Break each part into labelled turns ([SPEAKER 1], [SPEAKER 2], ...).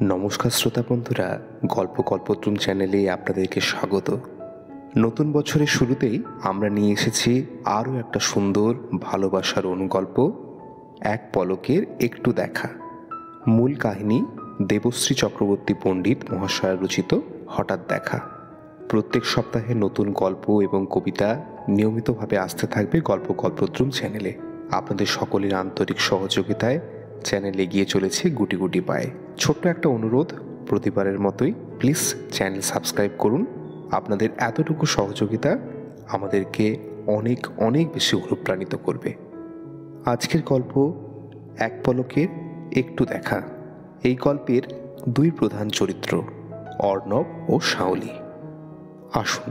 [SPEAKER 1] নমস্কার শ্রোতা বন্ধুরা, গল্প কল্পদ্রুম চ্যানেলে আপনাদেরকে স্বাগত। নতুন বছরের শুরুতেই আমরা নিয়ে এসেছি আরও একটা সুন্দর ভালোবাসার অনুগল্প, এক পলকের একটু দেখা। মূল কাহিনী দেবশ্রী চক্রবর্তী পণ্ডিত মহাশয় রচিত হঠাৎ দেখা। প্রত্যেক সপ্তাহে নতুন গল্প এবং কবিতা নিয়মিতভাবে আসতে থাকবে গল্প কল্পদ্রুম চ্যানেলে। আপনাদের সকলের আন্তরিক সহযোগিতায় চ্যানেল এগিয়ে চলেছে গুটি গুটি পায়ে। ছোট্ট একটা অনুরোধ, প্রতিবারের মতোই প্লিজ চ্যানেল সাবস্ক্রাইব করুন। আপনাদের এতটুকু সহযোগিতা আমাদেরকে অনেক অনেক বেশি অনুপ্রাণিত করবে। আজকের গল্প এক পলকের একটু দেখা। এই গল্পের দুই প্রধান চরিত্র অর্ণব ও শাওলি। আসুন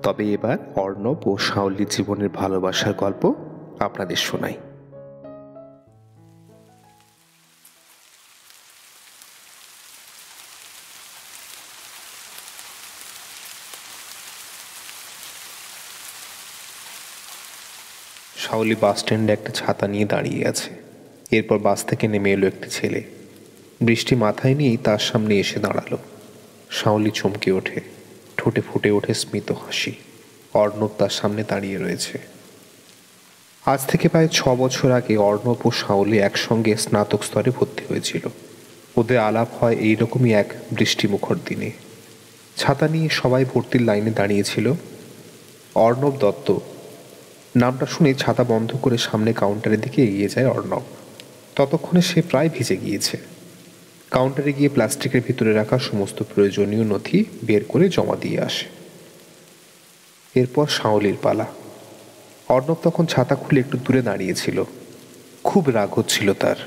[SPEAKER 1] তবে এবার অর্ণব ও শাওলির জীবনের ভালোবাসার গল্প আপনাদের শোনাই। শাওলি বাস স্ট্যান্ডে একটা ছাতা নিয়ে দাঁড়িয়ে আছে। এরপর বাস থেকে নেমে এলো একটি ছেলে। বৃষ্টি মাথায় নিয়েই তার সামনে এসে দাঁড়ালো। শাওলি চমকে ওঠে, ঠোঁটে ফুটে ওঠে স্মিত হাসি। অর্ণব তার সামনে দাঁড়িয়ে রয়েছে। আজ থেকে প্রায় 6 বছর আগে অর্ণব ও শাওলি একসঙ্গে স্নাতক স্তরে ভর্তি হয়েছিল। ওদের আলাপ হয় এইরকমই এক বৃষ্টিমুখর দিনে। ছাতা নিয়ে সবাই ভর্তির লাইনে দাঁড়িয়েছিল। অর্ণব দত্ত নামটা শুনে ছাতা বন্ধ করে সামনে কাউন্টারের দিকে এগিয়ে যায় অর্ণব। ততক্ষণে সে প্রায় ভিজে গিয়েছে। কাউন্টারে গিয়ে প্লাস্টিকের ভিতরে রাখা সমস্ত প্রয়োজনীয় নথি বের করে জমা দিয়ে আসে। এরপর শাওলির পালা। অর্ণব তখন ছাতা খুলে একটু দূরে দাঁড়িয়েছিল। খুব রাগ হচ্ছিল তার।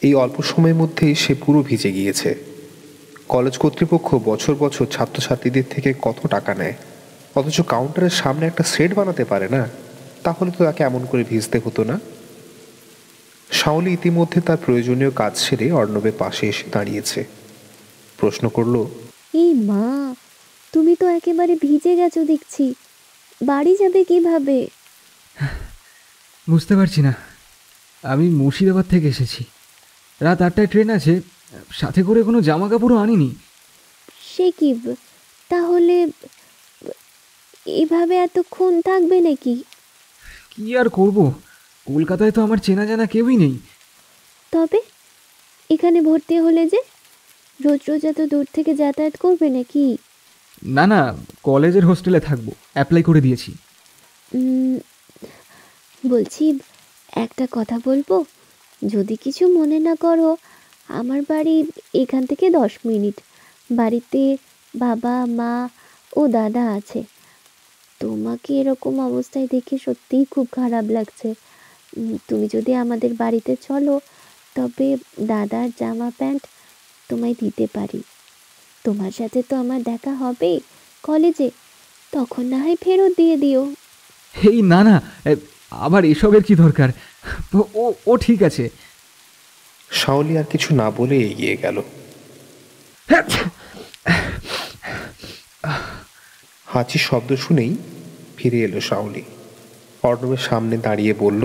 [SPEAKER 1] এই অল্প সময়ের মধ্যেই সে পুরো ভিজে গিয়েছে। কলেজ কর্তৃপক্ষ বছর বছর ছাত্রছাত্রীদের থেকে কত টাকা নেয়, অথচ কাউন্টারের সামনে একটা সেট বানাতে পারে না। তাহলে তো তাকে এমন করে ভিজতে হতো না। শাওলি ইতিমধ্যে তার প্রয়োজনীয় কাজ সেরে অর্ণবের পাশে এসে দাঁড়িয়েছে। প্রশ্ন করলো,
[SPEAKER 2] এই মা, তুমি তো একেবারে ভিজে গেছো দেখছি, বাড়ি যাবে কিভাবে?
[SPEAKER 3] বুঝতে পারছি না। আমি মুর্শিদাবাদ থেকে এসেছি, রাত 8টায় ট্রেন আছে, সাথে করে কোনো জামা কাপড়ও আনিনি।
[SPEAKER 2] সে কি, তাহলে এভাবে এতক্ষণ থাকবে নাকি?
[SPEAKER 3] কি আর করব, কলকাতায় তো আমার চেনা জানা কেউই নেই।
[SPEAKER 2] তবে এখানে ভর্তি হলে যে রোজ রোজ এত দূর থেকে যাতায়াত করবে নাকি?
[SPEAKER 3] না না, কলেজের হোস্টেলে থাকবো, অ্যাপ্লাই করে দিয়েছি।
[SPEAKER 2] বলছি, একটা কথা বলবো? যদি কিছু মনে না করো, আমার বাড়ি এখান থেকে 10 মিনিট। বাড়িতে বাবা মা ও দাদা আছে। তোমাকে এরকম অবস্থায় দেখে সত্যিই খুব খারাপ লাগছে। তুমি যদি আমাদের বাড়িতে চলো, তবে দাদার জামা প্যান্ট তোমায় দিতে পারি। তোমার সাথে তো আমার দেখা হবে কলেজে, তখন না হয় ফেরত দিয়ে দিও।
[SPEAKER 3] এই না না, আবার এসবের কি দরকার? ও ও ঠিক আছে।
[SPEAKER 1] শাওলি আর কিছু না বলে এগিয়ে গেল। হাঁচির শব্দ শুনেই ফিরে এলো শাওলি। অর্ণবের সামনে দাঁড়িয়ে বলল,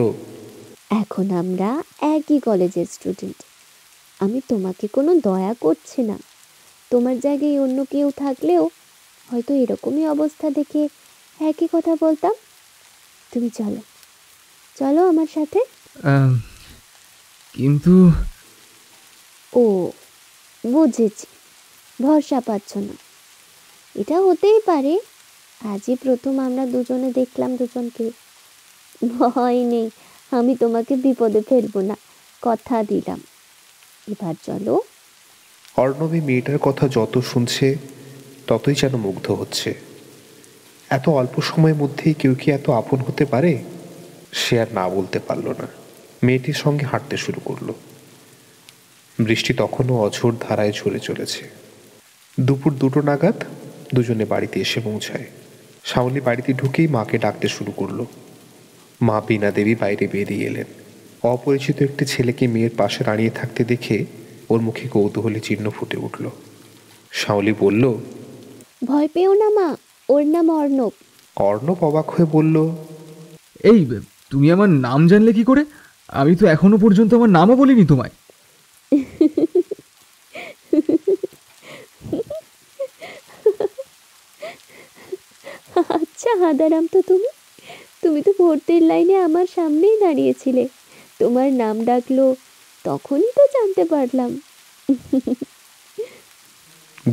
[SPEAKER 2] এখন আমরা একই কলেজের স্টুডেন্ট। আমি তোমাকে কোনো দয়া করছি না। তোমার জায়গায় অন্য কেউ থাকলেও হয়তো এরকমই অবস্থা দেখে একই কথা বলতাম। তুমি চলো, চলো আমার সাথে।
[SPEAKER 3] কিন্তু
[SPEAKER 2] ও, বুঝেছি, ভরসা পাচ্ছ না। এটা হতেই পারে, আজই প্রথম আমরা দুজনে দেখলাম দুজনকে। ভয় নেই, আমি তোমাকে বিপদে ফেলবো না, কথা দিলাম। এবার চলো।
[SPEAKER 1] অর্ণবী মেয়েটার কথা যত শুনছে ততই যেন মুগ্ধ হচ্ছে। এত অল্প সময়ের মধ্যেই কেউ কি এত আপন হতে পারে? সে আর না বলতে পারল না। মেয়েটির সঙ্গে হাঁটতে শুরু করলো। বৃষ্টি তখনও অঝোর ধারায় ঝরে চলেছে। দুপুর 2টো নাগাদ দুজনে বাড়িতে এসে পৌঁছায়। শাওলি বাড়িতে ঢুকেই মাকে ডাকতে শুরু করলো। মা বীণা দেবী বাইরে বেরিয়ে এলেন। অপরিচিত একটি ছেলেকে মেয়ের পাশে দাঁড়িয়ে থাকতে দেখে ওর মুখে কৌতূহলী চিহ্ন ফুটে উঠল। শাওলি বলল,
[SPEAKER 2] ভয় পেও না মা, ওর নাম অর্ণব।
[SPEAKER 1] অর্ণব অবাক হয়ে বলল,
[SPEAKER 3] এই, তুমি আমার নাম জানলে কি করে? আমি তো এখনো পর্যন্ত আমার নামও বলিনি তোমায়।
[SPEAKER 2] আচ্ছা হাঁদারাম তো তুমি, তুমি তো ভর্তির লাইনে আমার সামনেই দাঁড়িয়েছিলে, তোমার নাম ডাকলো তখনই তো জানতে পারলাম।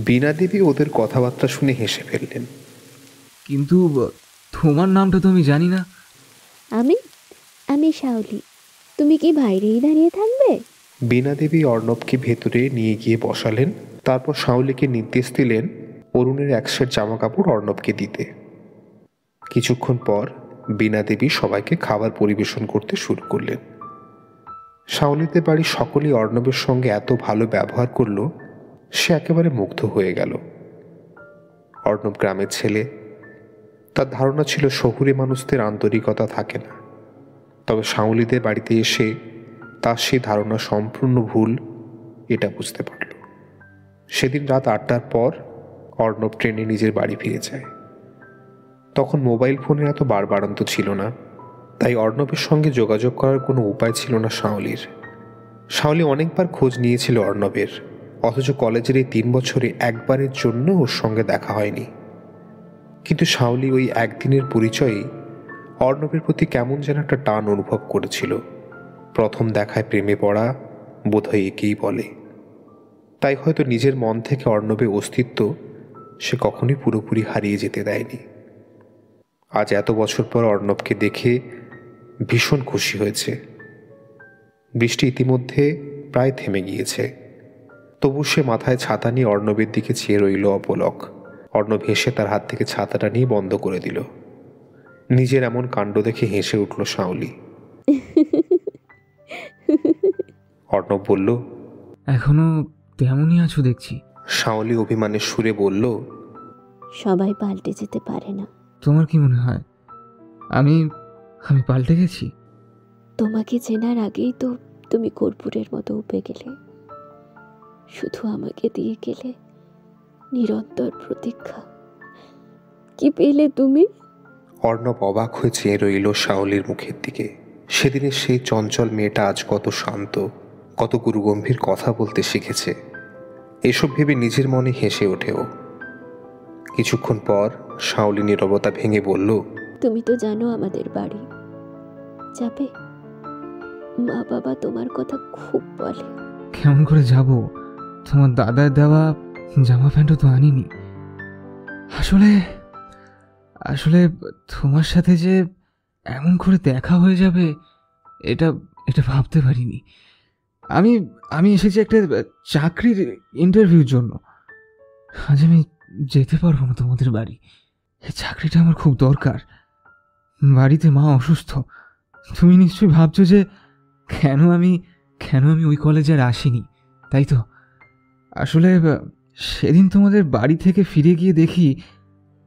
[SPEAKER 1] বীণা দেবী ওদের কথাবার্তা শুনে হেসে ফেললেন।
[SPEAKER 3] কিন্তু তোমার নামটা তো আমি জানি না।
[SPEAKER 2] আমি আমি শাওলি, তুমি কি বাইরেই দাঁড়িয়ে থাকবে?
[SPEAKER 1] বীণা দেবী অর্ণবকে ভেতরে নিয়ে গিয়ে বসালেন। তারপর শাওলিকে নির্দেশ দিলেন অরুণের এক সেট জামা কাপড় অর্ণবকে দিতে। কিছুক্ষণ পর বীণা দেবী সবাইকে খাবার পরিবেশন করতে শুরু করলেন। শাওলিদের বাড়ির সকলেই অর্ণবের সঙ্গে এত ভালো ব্যবহার করলো, সে একেবারে মুগ্ধ হয়ে গেল। অর্ণব গ্রামের ছেলে, তার ধারণা ছিল শহুরে মানুষদের আন্তরিকতা থাকে না। তবে শাওলিদের বাড়িতে এসে তার সেই ধারণা সম্পূর্ণ ভুল, এটা বুঝতে পারল। সেদিন রাত 8টার পর অর্ণব ট্রেনে নিজের বাড়ি ফিরে যায়। তখন মোবাইল ফোনের এত বাড়বাড়ন্ত ছিল না, তাই অর্ণবের সঙ্গে যোগাযোগ করার কোনো উপায় ছিল না শাওলির। শাওলি অনেকবার খোঁজ নিয়েছিল অর্ণবের, অথচ কলেজের এই 3 বছরে একবারের জন্য ওর সঙ্গে দেখা হয়নি। কিন্তু শাওলি ওই একদিনের পরিচয়ে অর্ণবের প্রতি কেমন যেন একটা টান অনুভব করেছিল। প্রথম দেখায় প্রেমে পড়া বোধহয় একেই বলে। তাই হয়তো নিজের মন থেকে অর্ণবের অস্তিত্ব সে কখনোই পুরোপুরি হারিয়ে যেতে দেয়নি। আজ এত বছর পর অর্ণবকে দেখে ভীষণ খুশি হয়েছে। বৃষ্টি ইতিমধ্যে প্রায় থেমে গিয়েছে, তবু সে মাথায় ছাতা নিয়ে অর্ণবের দিকে চেয়ে রইল অপলক। অর্ণব হেসে তার হাত থেকে ছাতাটা নিয়ে বন্ধ করে দিল। নিজের এমন কাণ্ড দেখে হেসে উঠল শাওলি। অর্ণব বলল,
[SPEAKER 3] এখনো তেমনই আছো দেখছি।
[SPEAKER 1] শাওলি অভিমানের সুরে বলল,
[SPEAKER 2] সবাই পাল্টে যেতে পারে না।
[SPEAKER 3] তোমার কি মনে হয় আমি আমি পাল্টে গেছি?
[SPEAKER 2] তোমাকে চেনার আগেই তো তুমি কর্পূরের মতো উপে গেলে, শুধু আমাকে দিয়ে গেলে নিরন্তর প্রতীক্ষা। কি পেলে তুমি?
[SPEAKER 1] অর্ণব অবাক হয়ে চেয়ে রইল শাওলির মুখের দিকে। সেদিনের সেই চঞ্চল মেয়েটা আজ কত শান্ত, কত গুরুগম্ভীর কথা বলতে শিখেছে। এসব ভেবে নিজের মনে হেসে ওঠেও। কিছুক্ষণ পর শাওলি নীরবতা ভেঙে বলল,
[SPEAKER 2] তুমি তো জানো আমাদের বাড়ি যাবে, মা বাবা তোমার কথা খুব বলে।
[SPEAKER 3] কেমন করে যাব? তোমার দাদার দেওয়া জামা প্যান্টও তো আনিনি। আসলে আসলে তোমার সাথে যে এমন করে দেখা হয়ে যাবে এটা এটা ভাবতে পারিনি। আমি আমি এসেছি একটা চাকরির ইন্টারভিউর জন্য। আজ আমি যেতে পারবো না তোমাদের বাড়ি। এই চাকরিটা আমার খুব দরকার। বাড়িতে মা অসুস্থ। তুমি নিশ্চয়ই ভাবছো যে কেন আমি ওই কলেজে আর আসিনি, তাই তো? আসলে সেদিন তোমাদের বাড়ি থেকে ফিরে গিয়ে দেখি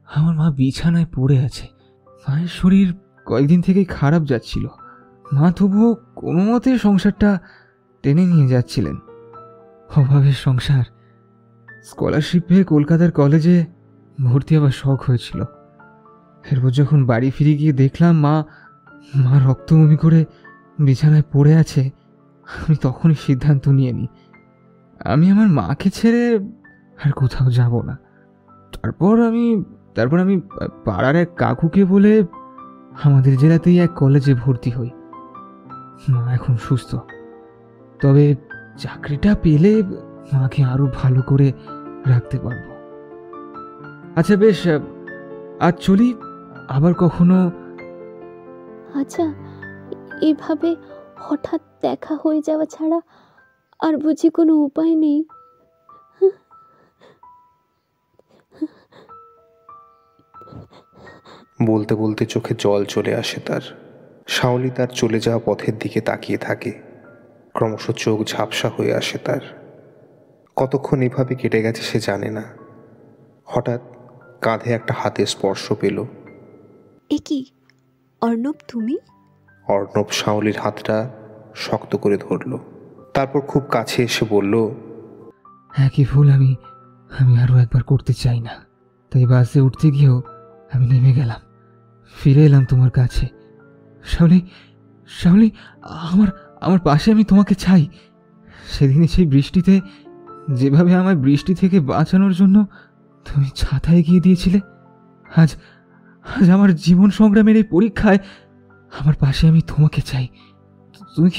[SPEAKER 3] আমার মা বিছানায় পড়ে আছে। মায়ের শরীর কয়েকদিন থেকেই খারাপ যাচ্ছিল। মা তবুও কোনো মতে সংসারটা টেনে নিয়ে যাচ্ছিলেন। অভাবের সংসার। স্কলারশিপ পেয়ে কলকাতার কলেজে ভর্তি হওয়ার শখ হয়েছিল। এরপর যখন বাড়ি ফিরে গিয়ে দেখলাম মা রক্ত বমি করে বিছানায় পড়ে আছে, আমি তখনই সিদ্ধান্ত নিয়ে নিই আমি আমার মাকে ছেড়ে আর কোথাও যাব না। তারপর আমি পাড়ার এক কাকুকে বলে আমাদের জেলাতেই এক কলেজে ভর্তি হই। মা এখন সুস্থ, তবে চাকরিটা পেলে মাকে আরো ভালো করে রাখতে পারবো। আচ্ছা বেশ, আজ চলি, আবার কখনো।
[SPEAKER 2] আচ্ছা, এভাবে হঠাৎ দেখা হয়ে যাওয়া ছাড়া আর বুঝি কোনো উপায় নেই?
[SPEAKER 1] বলতে বলতে চোখে জল চলে আসে তার। শাওলি তার চলে যাওয়া পথের দিকে তাকিয়ে থাকে। ক্রমশ চোখ ঝাপসা হয়ে আসে তার। কতক্ষণ এভাবে কেটে গেছে সে জানে না। হঠাৎ কাঁধে একটা হাতের স্পর্শ পেল।
[SPEAKER 2] এ কি অর্ণব, তুমি?
[SPEAKER 1] অর্ণব শাওলির হাতটা শক্ত করে ধরল, তারপর খুব কাছে এসে বলল,
[SPEAKER 3] একই ভুল আমি আরো একবার করতে চাই না। তাই বাসে উঠতে গিয়েও আমি নেমে গেলাম, ফিরে এলাম তোমার কাছে। শাওলি, আমার পাশে আমি তোমাকে চাই। সেদিনে সেই বৃষ্টিতে যেভাবে আমায় বৃষ্টি থেকে বাঁচানোর জন্য তুমি ছাতা এগিয়ে দিয়েছিলে, আজ আমার জীবন সংগ্রামের এই পরীক্ষায় আমার পাশে আমি তোমাকে চাই। তুমি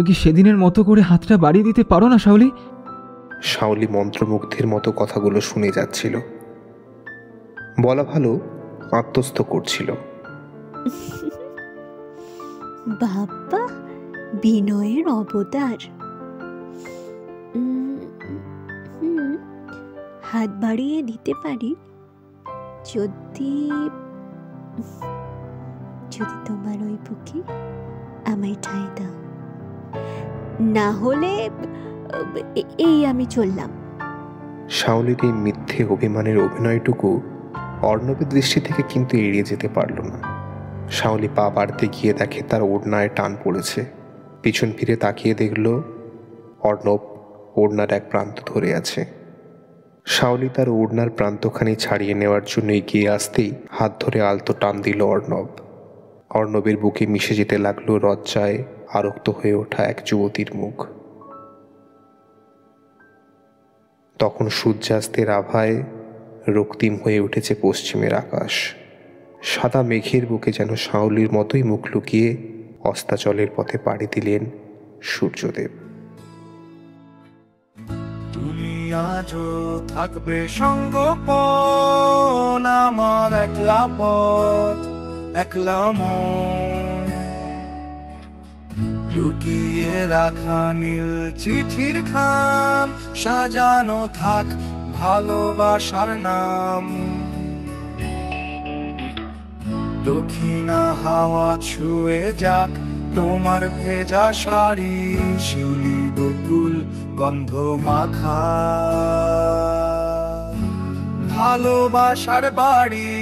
[SPEAKER 3] কি সেদিনের মতো করে হাতটা বাড়িয়ে দিতে পারো না শাওলি?
[SPEAKER 1] শাওলি মন্ত্রমুগ্ধের মতো কথাগুলো শুনে যাচ্ছিল, বলা ভালো আত্মস্থ করছিল।
[SPEAKER 2] বাবা, বিনয়ের অবতার। হাত বাড়িয়ে দিতে পারি যদি যদি তোমার ওই বুকে আমায় ঠাঁই দাও, না হলে এই আমি চললাম।
[SPEAKER 1] শাওলির এই মিথ্যে অভিমানের অভিনয়টুকু অর্ণবের দৃষ্টি থেকে কিন্তু এড়িয়ে যেতে পারল না। শাওলি পা বাড়তে গিয়ে দেখে তার ওড়নায় টান পড়েছে। পিছন ফিরে তাকিয়ে দেখল অর্ণব ওড়নার এক প্রান্ত ধরে আছে। শাওলি তার ওড়নার প্রান্তখানি ছাড়িয়ে নেওয়ার জন্য এগিয়ে আসতেই হাত ধরে আলতো টান দিল অর্ণব। অর্ণবের বুকে মিশে যেতে লাগলো লজ্জায় আরক্ত হয়ে ওঠা এক যুবতীর মুখ। তখন সূর্যাস্তের আভায় রক্তিম হয়ে উঠেছে পশ্চিমের আকাশ। সাদা মেঘের বুকে যেন শাওলির মতোই মুখ লুকিয়ে অস্তাচলের পথে পাড়ি দিলেন সূর্যদেব।
[SPEAKER 4] তুমি আজও থাকবে সঙ্গোপন, আমার একলা পথ একলা মন, লুকিয়ে রাখা নীল চিঠির খাম, সাজানো থাক ভালোবাসার নাম। দক্ষিণা হাওয়া ছুঁয়ে যাক তোমার ভেজা শাড়ি, শিউলি বকুল গন্ধ মাখা ভালোবাসার বাড়ি।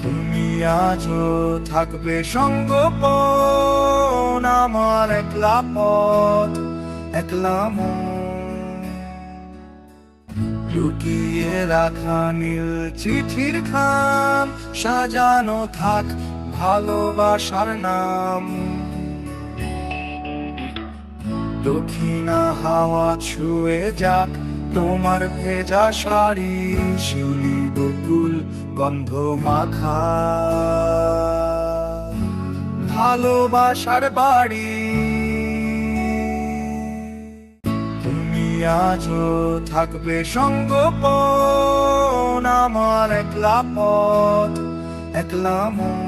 [SPEAKER 4] তুমি আজও থাকবে সঙ্গোপন, আমার একলা পথ একলা মন, লুকিয়ে রাখা নীল চিঠির খাম, সাজানো থাক ভালোবাসার নাম। দক্ষিণা হাওয়া ছুঁয়ে যাক তোমার ভেজা শাড়ি, শিউলি বকুল গন্ধ মাখা ভালোবাসার বাড়ি। তুমি আজও থাকবে সঙ্গোপন, আমার একলা পথ একলা মন,